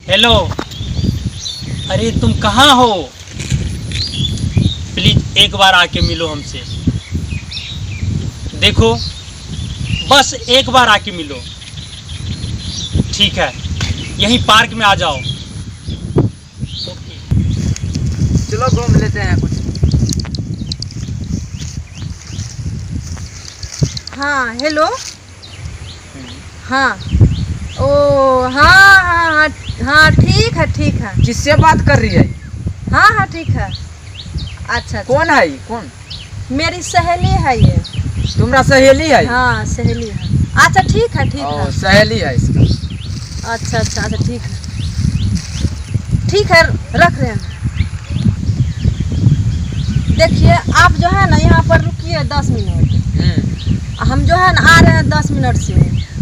Hello, अरे तुम कहाँ हो? प्लीज एक बार आके मिलो हमसे। देखो, बस एक बार आके मिलो। ठीक है, यहीं पार्क में आ जाओ। ओके। चलो घूम लेते हैं कुछ। हाँ हेलो। हाँ ओ हाँ हाँ हाँ हाँ ठीक है ठीक है। किससे बात कर रही है? हाँ हाँ ठीक है। अच्छा कौन है ये? कौन? मेरी सहेली है ये। तुम्हारा सहेली है? हाँ सहेली है। अच्छा ठीक है ठीक है। सहेली है इसका। अच्छा अच्छा अच्छा ठीक है ठीक है, रख रहे हैं। देखिए आप जो है ना यहाँ पर रुकिए 10 मिनट। हम जो है ना आ रहे हैं 10 मिनट से।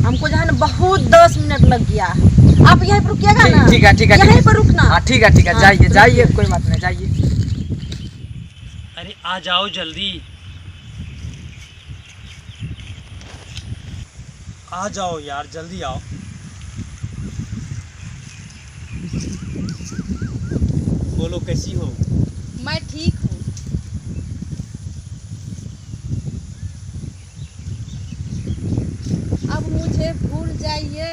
हमको जो है ना बहुत 10 मिनट लग गया है। आप यहीं पर रुकिएगा ना? ठीक है ठीक है, यहीं पर रुकना। हाँ ठीक है ठीक है, हाँ, जाइए तो जाइए, रुकिए। कोई बात नहीं, जाइए। अरे आ जाओ जल्दी, आ जाओ यार, जल्दी आओ। बोलो कैसी हो? मैं ठीक हूँ। अब मुझे भूल जाइए,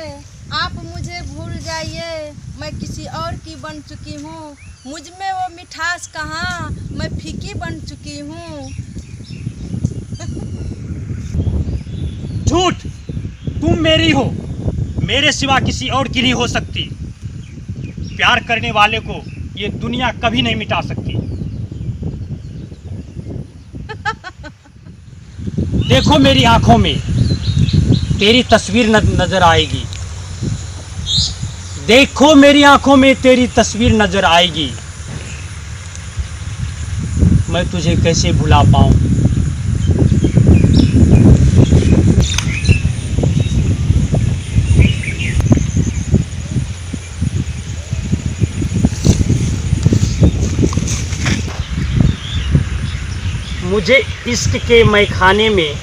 आप मुझे भूल जाइए। मैं किसी और की बन चुकी हूँ। मुझ में वो मिठास कहाँ, मैं फीकी बन चुकी हूँ। झूठ! तुम मेरी हो, मेरे सिवा किसी और की नहीं हो सकती। प्यार करने वाले को ये दुनिया कभी नहीं मिटा सकती। देखो मेरी आंखों में तेरी तस्वीर नजर आएगी। देखो मेरी आंखों में तेरी तस्वीर नजर आएगी। मैं तुझे कैसे भुला पाऊं? मुझे इश्क के मैखाने में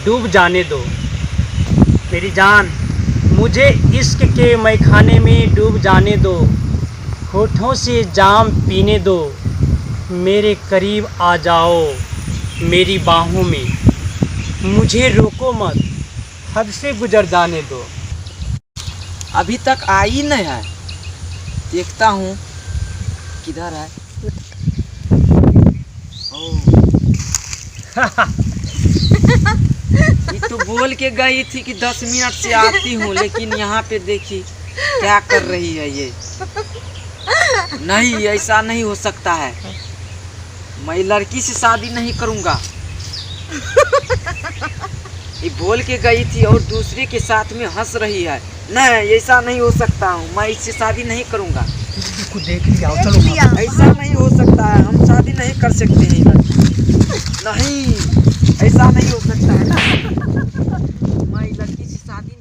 डूब जाने दो मेरी जान। मुझे इश्क के मैखाने में डूब जाने दो। होठों से जाम पीने दो। मेरे करीब आ जाओ मेरी बाहों में। मुझे रोको मत, हद से गुजर जाने दो। अभी तक आई नहीं है, देखता हूँ किधर है। ये तो बोल के गई थी कि 10 मिनट से आती हूँ, लेकिन यहाँ पे देखी क्या कर रही है ये। नहीं, ऐसा नहीं हो सकता है। मैं लड़की से शादी नहीं करूँगा। ये बोल के गई थी और दूसरे के साथ में हंस रही है। नहीं, ऐसा नहीं हो सकता हूँ, मैं इससे शादी नहीं करूँगा। देख लिया, चलो। ऐसा नहीं हो सकता है, हम शादी नहीं कर सकते हैं। नहीं, ऐसा नहीं हो सकता है। मैं लड़की से शादी